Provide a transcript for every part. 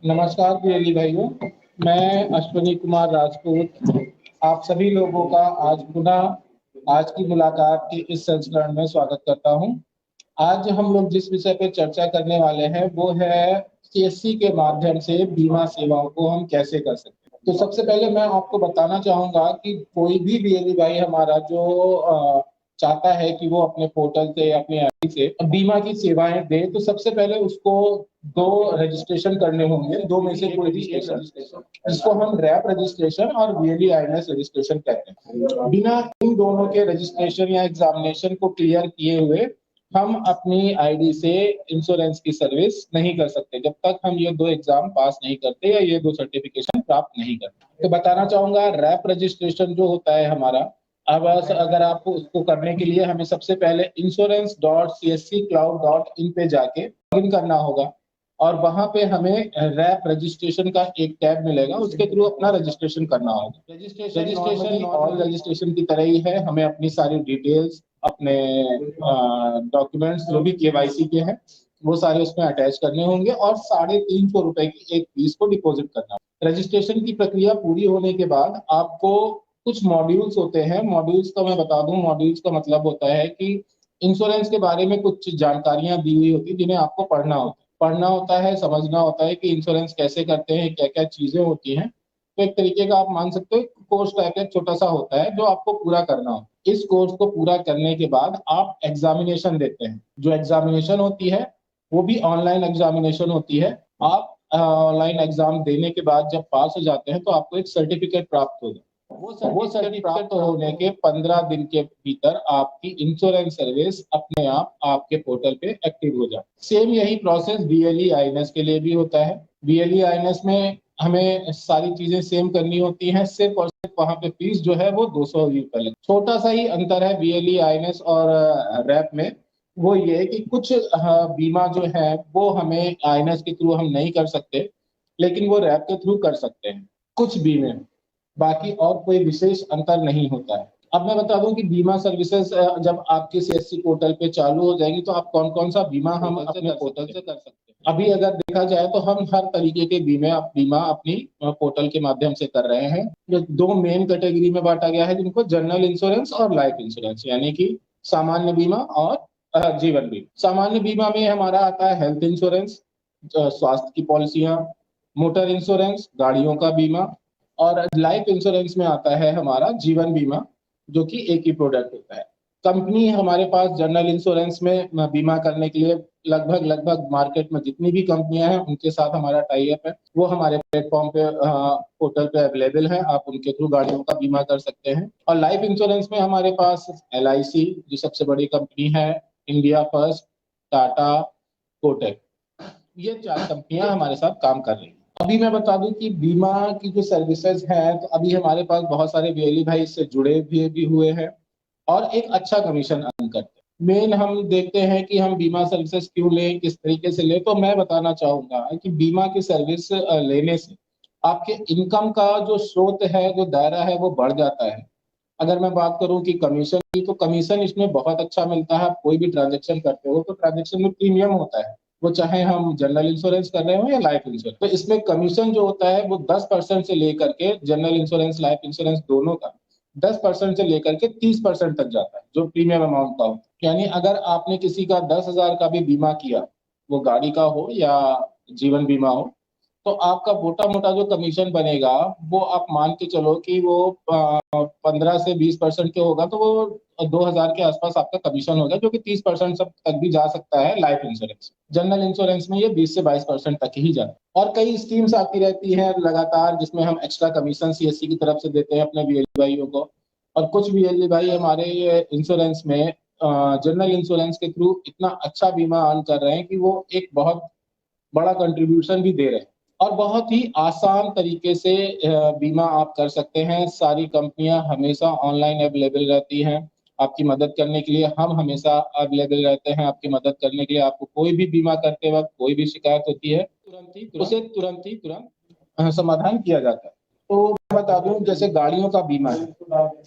नमस्कार प्रियली भाइयों, मैं अश्विनी कुमार राजपूत आप सभी लोगों का आज पुनः आज की मुलाकात के इस संस्करण में स्वागत करता हूं। आज हम लोग जिस विषय पर चर्चा करने वाले हैं वो है सीएससी के माध्यम से बीमा सेवाओं को हम कैसे कर सकते हैं। तो सबसे पहले मैं आपको बताना चाहूंगा कि कोई भी बीएलई भाई हमारा जो चाहता है कि वो अपने पोर्टल से अपने आईडी से बीमा की सेवाएं दे, तो सबसे पहले उसको दो रजिस्ट्रेशन करने होंगे। दो में से कोई भी एक रजिस्ट्रेशन, जिसको हम रैप रजिस्ट्रेशन और वीएलई आईएनएस रजिस्ट्रेशन कहते हैं। बिना इन दोनों के रजिस्ट्रेशन या एग्जामिनेशन को क्लियर किए हुए हम अपनी आईडी से इंश्योरेंस की सर्विस नहीं कर सकते, जब तक हम ये दो एग्जाम पास नहीं करते या ये दो सर्टिफिकेशन प्राप्त नहीं करते। तो बताना चाहूंगा, रैप रजिस्ट्रेशन जो होता है हमारा, अब अगर आपको उसको करने के लिए हमें सबसे पहले insurance.csccloud.in पे जाके लॉगिन करना होगा और वहां पे हमें रैप रजिस्ट्रेशन का एक टैब मिलेगा, उसके थ्रू अपना रजिस्ट्रेशन करना होगा। रजिस्ट्रेशन ऑल रजिस्ट्रेशन की तरह ही है। हमें अपनी सारी डिटेल्स, अपने डॉक्यूमेंट्स जो भी केवाईसी के हैं वो सारे उसमें अटैच करने होंगे और 350 रुपए की एक फीस को डिपॉजिट करना होगा। रजिस्ट्रेशन की प्रक्रिया पूरी होने के बाद आपको कुछ मॉड्यूल्स होते हैं। मॉड्यूल्स का मैं बता दूं, मॉड्यूल्स का मतलब होता है कि इंश्योरेंस के बारे में कुछ जानकारियां दी हुई होती है जिन्हें आपको पढ़ना होता है, समझना होता है कि इंश्योरेंस कैसे करते हैं, क्या क्या चीजें होती हैं। तो एक तरीके का आप मान सकते हो कोर्स टाइप का छोटा सा होता है जो आपको पूरा करना हो। इस कोर्स को पूरा करने के बाद आप एग्जामिनेशन देते हैं। जो एग्जामिनेशन होती है वो भी ऑनलाइन एग्जामिनेशन होती है। आप ऑनलाइन एग्जाम देने के बाद जब पास हो जाते हैं तो आपको एक सर्टिफिकेट प्राप्त होगा। वो सर्टिफिकेट प्राप्त होने के 15 दिन के भीतर आपकी इंश्योरेंस सर्विस अपने आप आपके पोर्टल पे एक्टिव हो जाए। सेम यही प्रोसेस बीएलई आईएनएस के लिए भी होता है। बीएलई आईएनएस में हमें सारी चीजें सेम करनी होती हैं, सिर्फ और सिर्फ वहां पे फीस जो है वो 200 रुपए लगती है। छोटा सा ही अंतर है बीएलई आईएनएस और रैप में। वो ये है कि कुछ बीमा जो है वो हमें आईएनएस के थ्रू हम नहीं कर सकते, लेकिन वो रैप के थ्रू कर सकते हैं कुछ बीमे। बाकी और कोई विशेष अंतर नहीं होता है। अब मैं बता दूं कि बीमा सर्विसेज जब आपके सीएससी पोर्टल पे चालू हो जाएगी तो आप कौन कौन सा बीमा हम अपने पोर्टल से कर सकते हैं। अभी अगर देखा जाए तो हम हर तरीके के बीमा अपनी पोर्टल के माध्यम से कर रहे हैं। जो दो मेन कैटेगरी में बांटा गया है, जिनको जनरल इंश्योरेंस और लाइफ इंश्योरेंस, यानी कि सामान्य बीमा और जीवन बीमा। सामान्य बीमा में हमारा आता है हेल्थ इंश्योरेंस, स्वास्थ्य की पॉलिसियां, मोटर इंश्योरेंस, गाड़ियों का बीमा, और लाइफ इंश्योरेंस में आता है हमारा जीवन बीमा, जो कि एक ही प्रोडक्ट होता है। कंपनी हमारे पास जनरल इंश्योरेंस में बीमा करने के लिए लगभग मार्केट में जितनी भी कंपनियां हैं उनके साथ हमारा टाई अप है। वो हमारे प्लेटफॉर्म पे पोर्टल पे अवेलेबल है, आप उनके थ्रू गाड़ियों का बीमा कर सकते हैं। और लाइफ इंश्योरेंस में हमारे पास LIC जो सबसे बड़ी कंपनी है, इंडिया फर्स्ट, टाटा, कोटक, ये 4 कंपनियां हमारे साथ काम कर रही हैं। अभी मैं बता दूं कि बीमा की जो सर्विसेज है, तो अभी हमारे पास बहुत सारे बीएलई भाई इससे जुड़े भी हुए हैं और एक अच्छा कमीशन अर्न करते हैं। मेन हम देखते हैं कि हम बीमा सर्विसेज क्यों लें, किस तरीके से लें। तो मैं बताना चाहूंगा कि बीमा की सर्विस लेने से आपके इनकम का जो स्रोत है, जो दायरा है, वो बढ़ जाता है। अगर मैं बात करूं कि कमीशन की, तो कमीशन इसमें बहुत अच्छा मिलता है। आप कोई भी ट्रांजेक्शन करते हो तो ट्रांजेक्शन में प्रीमियम होता है, वो चाहे हम जनरल इंश्योरेंस कर रहे हो या लाइफ इंश्योरेंस। तो इसमें कमीशन जो होता है वो 10% से लेकर के, जनरल इंश्योरेंस लाइफ इंश्योरेंस दोनों का 10% से लेकर के 30% तक जाता है, जो प्रीमियम अमाउंट का हो। यानी अगर आपने किसी का 10,000 का भी बीमा किया, वो गाड़ी का हो या जीवन बीमा हो, तो आपका मोटा मोटा जो कमीशन बनेगा वो आप मान के चलो कि वो 15 से 20% के होगा, तो वो 2,000 के आसपास आपका कमीशन होगा, जो कि 30% तक भी जा सकता है लाइफ इंश्योरेंस। जनरल इंश्योरेंस में ये 20 से 22% तक ही जाता है। और कई स्कीम्स आती रहती हैं लगातार, जिसमें हम एक्स्ट्रा कमीशन सीएससी की तरफ से देते हैं अपने बीएलई भाइयों को। और कुछ बीएलई भाई हमारे ये इंश्योरेंस में जनरल इंश्योरेंस के थ्रू इतना अच्छा बीमा अर्न कर रहे हैं कि वो एक बहुत बड़ा कंट्रीब्यूशन भी दे रहे हैं। और बहुत ही आसान तरीके से बीमा आप कर सकते हैं। सारी कंपनियां हमेशा ऑनलाइन अवेलेबल रहती हैं आपकी मदद करने के लिए। हम हमेशा अवेलेबल रहते हैं आपकी मदद करने के लिए। आपको कोई भी बीमा करते वक्त कोई भी शिकायत होती है, तुरंत समाधान किया जाता है। तो मैं बता दूं, जैसे गाड़ियों का बीमा है,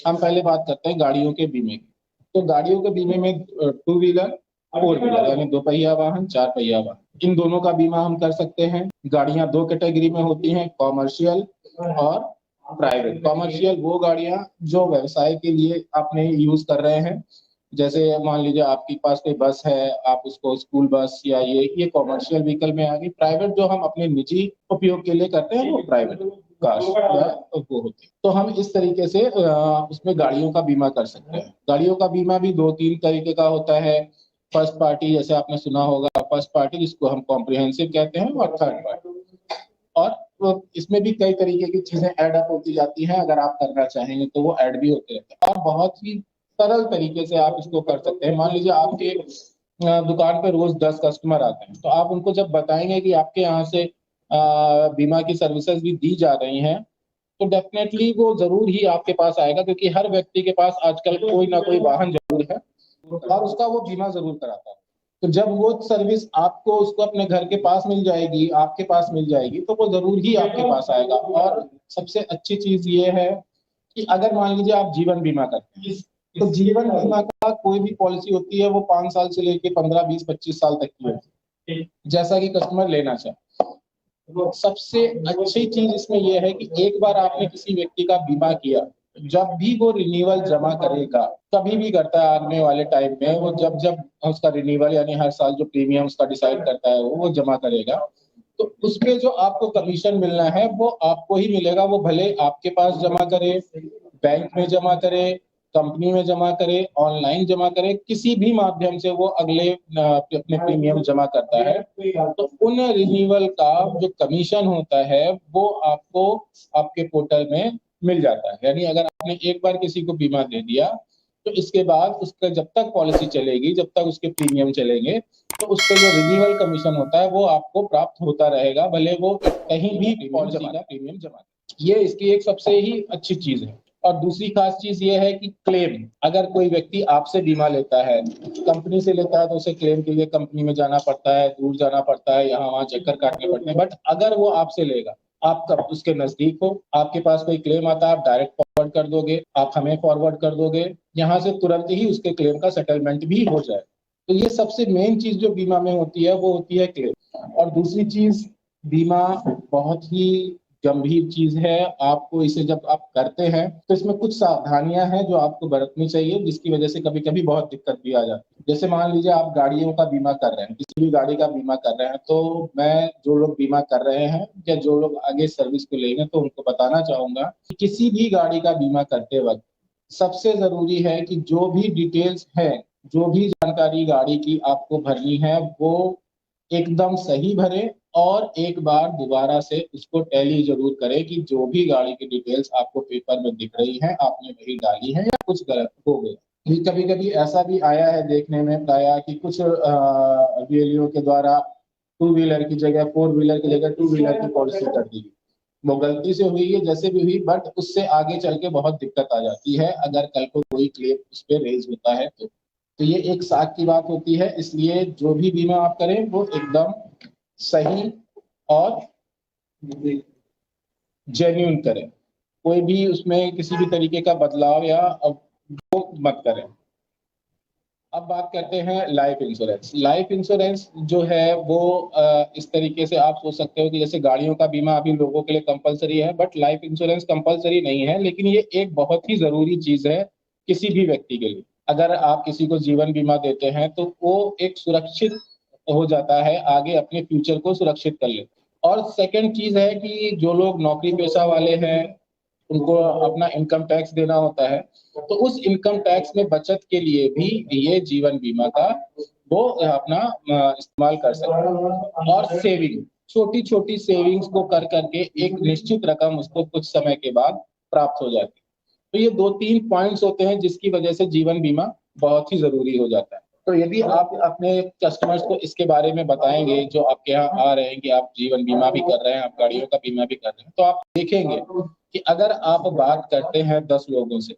हम पहले बात करते हैं गाड़ियों के बीमे की। तो गाड़ियों के बीमे में 2 व्हीलर, फोर व्हीलर यानी दो पहिया वाहन, चार पहिया वाहन, इन दोनों का बीमा हम कर सकते हैं। गाड़ियां दो कैटेगरी में होती हैं, कॉमर्शियल और प्राइवेट। कॉमर्शियल वो गाड़ियां जो व्यवसाय के लिए आपने यूज कर रहे हैं, जैसे मान लीजिए आपके पास कोई बस है, आप उसको स्कूल बस या ये कॉमर्शियल व्हीकल में आ गई। प्राइवेट जो हम अपने निजी उपयोग के लिए करते हैं वो प्राइवेट कार या वो होते हैं। तो हम इस तरीके से उसमें गाड़ियों का बीमा कर सकते हैं। गाड़ियों का बीमा भी दो तीन तरीके का होता है। फर्स्ट पार्टी, जैसे आपने सुना होगा, फर्स्ट पार्टी जिसको हम कॉम्प्रिहेंसिव कहते हैं, और थर्ड पार्टी। और वो इसमें भी कई तरीके की चीजें ऐड अप होती जाती हैं। अगर आप करना चाहेंगे तो वो ऐड भी होते रहते हैं, और बहुत ही सरल तरीके से आप इसको कर सकते हैं। मान लीजिए आपके दुकान पे रोज 10 कस्टमर आते हैं, तो आप उनको जब बताएंगे कि आपके यहाँ से बीमा की सर्विसेज भी दी जा रही हैं, तो डेफिनेटली वो जरूर ही आपके पास आएगा, क्योंकि हर व्यक्ति के पास आजकल कोई ना कोई वाहन जरूर है और उसका वो बीमा जरूर कराता है। तो जब वो सर्विस आपको उसको अपने घर के पास मिल जाएगी, आपके पास मिल जाएगी, तो वो जरूर ही आपके पास आएगा। और सबसे अच्छी चीज ये है कि अगर मान लीजिए आप जीवन बीमा करते हैं, तो जीवन बीमा का कोई भी पॉलिसी होती है वो 5 साल से लेके 15, 20, 25 साल तक की होती है, जैसा कि कस्टमर लेना चाहे। तो सबसे अच्छी चीज इसमें यह है कि एक बार आपने किसी व्यक्ति का बीमा किया, जब भी वो रिन्यूअल जमा करेगा, कभी भी करता है आने वाले टाइम में, वो जब जब उसका रिन्यूअल यानी हर साल जो प्रीमियम उसका डिसाइड करता है वो जमा करेगा, तो उसमें जो आपको कमीशन मिलना है वो आपको ही मिलेगा। वो भले आपके पास जमा करे, बैंक में जमा करे, कंपनी में जमा करे, ऑनलाइन जमा करे, किसी भी माध्यम से वो अगले अपने प्रीमियम जमा करता है, तो उन रिन्यूअल का जो कमीशन होता है वो आपको आपके पोर्टल में मिल जाता है। यानी अगर आपने एक बार किसी को बीमा दे दिया, तो इसके बाद उसका जब तक पॉलिसी चलेगी, जब तक उसके प्रीमियम चलेंगे, तो उस पर जो रिन्यूअल कमीशन होता है वो आपको प्राप्त होता रहेगा, भले वो कहीं भी पॉलिसी का प्रीमियम जमा करे। ये इसकी एक सबसे ही अच्छी चीज है। और दूसरी खास चीज ये है कि क्लेम, अगर कोई व्यक्ति आपसे बीमा लेता है, कंपनी से लेता है, तो उसे क्लेम के लिए कंपनी में जाना पड़ता है, दूर जाना पड़ता है, यहाँ वहां चक्कर काटने पड़ते हैं। बट अगर वो आपसे लेगा, आप कब उसके नजदीक हो, आपके पास कोई क्लेम आता है, आप डायरेक्ट फॉरवर्ड कर दोगे, आप हमें फॉरवर्ड कर दोगे, यहाँ से तुरंत ही उसके क्लेम का सेटलमेंट भी हो जाए। तो ये सबसे मेन चीज जो बीमा में होती है वो होती है क्लेम। और दूसरी चीज, बीमा बहुत ही गंभीर चीज है। आपको इसे जब आप करते हैं तो इसमें कुछ सावधानियां हैं जो आपको बरतनी चाहिए, जिसकी वजह से कभी कभी बहुत दिक्कत भी आ जाती है। जैसे मान लीजिए आप गाड़ियों का बीमा कर रहे हैं, किसी भी गाड़ी का बीमा कर रहे हैं, तो मैं जो लोग बीमा कर रहे हैं या जो लोग आगे सर्विस को लेंगे, तो उनको बताना चाहूंगा कि किसी भी गाड़ी का बीमा करते वक्त सबसे जरूरी है कि जो भी डिटेल्स है, जो भी जानकारी गाड़ी की आपको भरनी है, वो एकदम सही भरें। और एक बार दोबारा से उसको टैली जरूर करें कि जो भी गाड़ी की डिटेल्स आपको पेपर में दिख रही है आपने वही डाली है या कुछ गलत हो गया। कभी कभी ऐसा भी आया है देखने में प्राय कि कुछ रेलियों के द्वारा टू व्हीलर की जगह, फोर व्हीलर की जगह टू व्हीलर की पॉलिसी कर दी गई। वो गलती से हुई है, जैसे भी हुई, बट उससे आगे चल के बहुत दिक्कत आ जाती है अगर कल को कोई क्लेम उस पर रेज होता है तो ये एक साख की बात होती है। इसलिए जो भी बीमा आप करें वो एकदम सही और जेन्यून करें। कोई भी उसमें किसी भी तरीके का बदलाव या वो मत करें। अब बात करते हैं लाइफ इंश्योरेंस। लाइफ इंश्योरेंस जो है वो इस तरीके से आप सोच सकते हो कि जैसे गाड़ियों का बीमा अभी लोगों के लिए कंपलसरी है, बट लाइफ इंश्योरेंस कंपलसरी नहीं है, लेकिन ये एक बहुत ही जरूरी चीज है किसी भी व्यक्ति के लिए। अगर आप किसी को जीवन बीमा देते हैं तो वो एक सुरक्षित हो जाता है, आगे अपने फ्यूचर को सुरक्षित कर ले। और सेकंड चीज है कि जो लोग नौकरी पेशा वाले हैं, उनको अपना इनकम टैक्स देना होता है, तो उस इनकम टैक्स में बचत के लिए भी ये जीवन बीमा का वो अपना इस्तेमाल कर सकते हैं। और सेविंग, छोटी छोटी सेविंग्स को कर करके एक निश्चित रकम उसको कुछ समय के बाद प्राप्त हो जाती है। तो ये दो तीन पॉइंट्स होते हैं जिसकी वजह से जीवन बीमा बहुत ही जरूरी हो जाता है। तो यदि आप अपने कस्टमर्स को इसके बारे में बताएंगे जो आपके यहाँ आ रहे हैं कि आप जीवन बीमा भी कर रहे हैं, आप गाड़ियों का बीमा भी कर रहे हैं, तो आप देखेंगे कि अगर आप बात करते हैं 10 लोगों से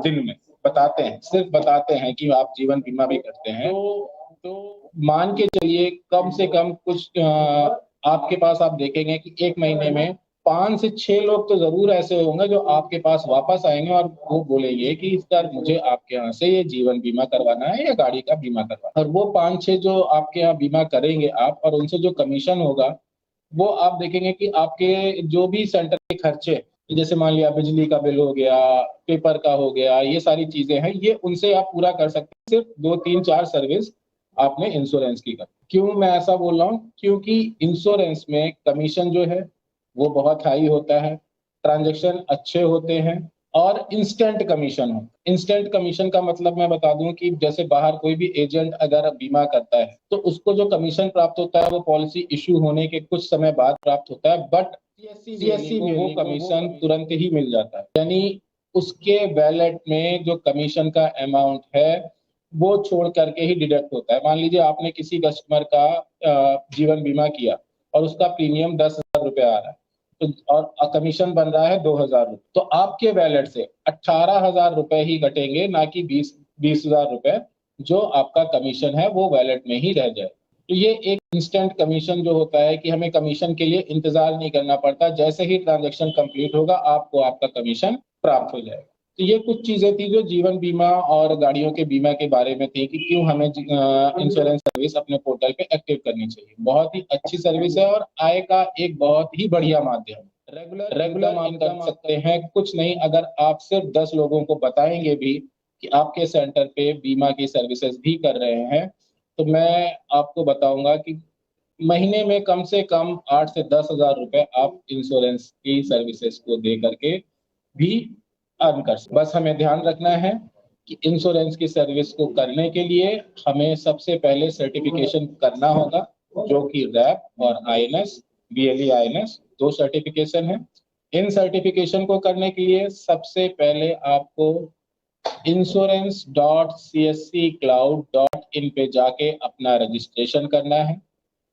दिन में, बताते हैं, सिर्फ बताते हैं कि आप जीवन बीमा भी करते हैं, तो मान के चलिए कम से कम कुछ आपके पास आप देखेंगे कि एक महीने में 5 से 6 लोग तो जरूर ऐसे होंगे जो आपके पास वापस आएंगे और वो बोलेंगे कि सर मुझे आपके यहाँ से ये जीवन बीमा करवाना है या गाड़ी का बीमा करवाना है। और वो 5-6 जो आपके यहाँ बीमा करेंगे आप, और उनसे जो कमीशन होगा वो आप देखेंगे कि आपके जो भी सेंटर के खर्चे, जैसे मान लिया बिजली का बिल हो गया, पेपर का हो गया, ये सारी चीजें हैं, ये उनसे आप पूरा कर सकते हैं सिर्फ 2-3-4 सर्विस आपने इंश्योरेंस की कर। क्यों मैं ऐसा बोल रहा हूँ? क्योंकि इंश्योरेंस में कमीशन जो है वो बहुत हाई होता है, ट्रांजैक्शन अच्छे होते हैं और इंस्टेंट कमीशन हो। इंस्टेंट कमीशन का मतलब मैं बता दूं कि जैसे बाहर कोई भी एजेंट अगर बीमा करता है तो उसको जो कमीशन प्राप्त होता है वो पॉलिसी इश्यू होने के कुछ समय बाद प्राप्त होता है, बट सीएससी में वो कमीशन तुरंत ही मिल जाता है। यानी उसके वैलेट में जो कमीशन का अमाउंट है वो छोड़ करके ही डिडक्ट होता है। मान लीजिए आपने किसी कस्टमर का जीवन बीमा किया और उसका प्रीमियम 10,000 रुपये आ रहा है, तो और कमीशन बन रहा है 2,000 रुपये, तो आपके वैलेट से 18,000 रुपए ही कटेंगे, ना कि 20,000 रुपए जो आपका कमीशन है वो वैलेट में ही रह जाए। तो ये एक इंस्टेंट कमीशन जो होता है कि हमें कमीशन के लिए इंतजार नहीं करना पड़ता, जैसे ही ट्रांजैक्शन कंप्लीट होगा आपको आपका कमीशन प्राप्त हो जाएगा। तो ये कुछ चीजें थी जो जीवन बीमा और गाड़ियों के बीमा के बारे में थी कि क्यों हमें इंश्योरेंस सर्विस अपने पोर्टल पे एक्टिव करनी चाहिए। बहुत ही अच्छी सर्विस है और आय का एक बहुत ही बढ़िया माध्यम। रेगुलर आप कर सकते हैं, कुछ नहीं, अगर आप सिर्फ 10 लोगों को बताएंगे भी कि आपके सेंटर पे बीमा की सर्विसेज भी कर रहे हैं, तो मैं आपको बताऊंगा कि महीने में कम से कम 8 से 10,000 रुपए आप इंश्योरेंस की सर्विसेज को दे करके भी अर्न कर सकते। बस हमें ध्यान रखना है कि इंश्योरेंस की सर्विस को करने के लिए हमें सबसे पहले सर्टिफिकेशन करना होगा, जो कि रैप और आईएनएस, बीएलई आईएनएस 2 सर्टिफिकेशन है। इन सर्टिफिकेशन को करने के लिए सबसे पहले आपको insurance.csccloud.in पे जाके अपना रजिस्ट्रेशन करना है।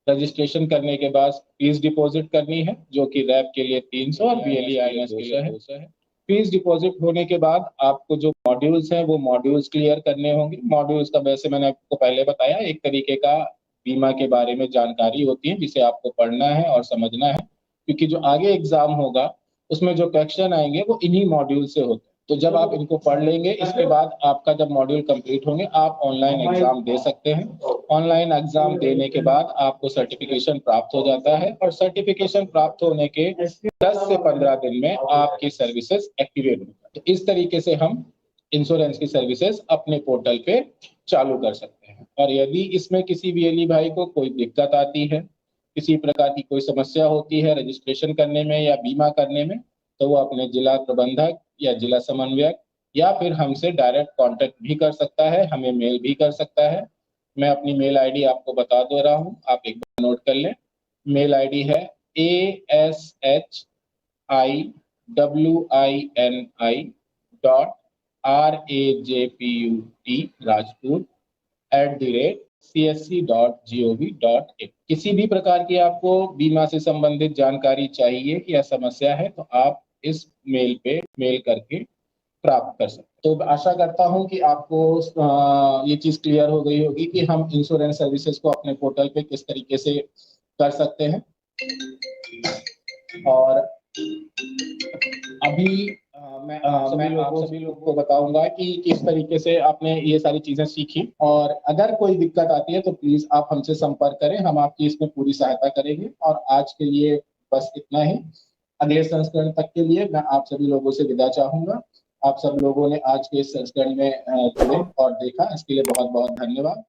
रजिस्ट्रेशन करने के बाद फीस डिपॉजिट करनी है, जो कि रैप के लिए 300 और बीएलई आईएनएस के लिए 200 है। फीस डिपॉजिट होने के बाद आपको जो मॉड्यूल्स हैं वो मॉड्यूल्स क्लियर करने होंगे। मॉड्यूल्स का वैसे मैंने आपको पहले बताया, एक तरीके का बीमा के बारे में जानकारी होती है जिसे आपको पढ़ना है और समझना है, क्योंकि जो आगे एग्जाम होगा उसमें जो क्वेश्चन आएंगे वो इन्हीं मॉड्यूल से होते हैं। तो जब आप इनको पढ़ लेंगे, इसके बाद आपका जब मॉड्यूल कंप्लीट होंगे आप ऑनलाइन एग्जाम दे सकते हैं। ऑनलाइन एग्जाम देने के बाद आपको सर्टिफिकेशन प्राप्त हो जाता है और सर्टिफिकेशन प्राप्त होने के 10 से 15 दिन में आपकी सर्विसेज एक्टिवेट होगी। तो इस तरीके से हम इंश्योरेंस की सर्विसेज अपने पोर्टल पे चालू कर सकते हैं। और यदि इसमें किसी बीएलई भाई को कोई दिक्कत आती है, किसी प्रकार की कोई समस्या होती है रजिस्ट्रेशन करने में या बीमा करने में, तो वो अपने जिला प्रबंधक या जिला समन्वयक या फिर हमसे डायरेक्ट कांटेक्ट भी कर सकता है, हमें मेल भी कर सकता है। मैं अपनी मेल आईडी आपको बता दे रहा हूँ, आप एक बार नोट कर लें। मेल आईडी है ashwini.rajput@csc.gov.in। किसी भी प्रकार की आपको बीमा से संबंधित जानकारी चाहिए या समस्या है तो आप इस मेल पे मेल करके प्राप्त कर सकते। तो आशा करता हूं कि आपको ये चीज क्लियर हो गई होगी कि हम इंश्योरेंस सर्विसेज को अपने पोर्टल पे किस तरीके से कर सकते हैं। और अभी मैं आप सभी लोगों को बताऊंगा कि किस तरीके से आपने ये सारी चीजें सीखी, और अगर कोई दिक्कत आती है तो प्लीज आप हमसे संपर्क करें, हम आपकी इसमें पूरी सहायता करेंगे। और आज के लिए बस इतना ही। अगले संस्करण तक के लिए मैं आप सभी लोगों से विदा चाहूंगा। आप सब लोगों ने आज के इस संस्करण में जुड़े और देखा, इसके लिए बहुत बहुत धन्यवाद।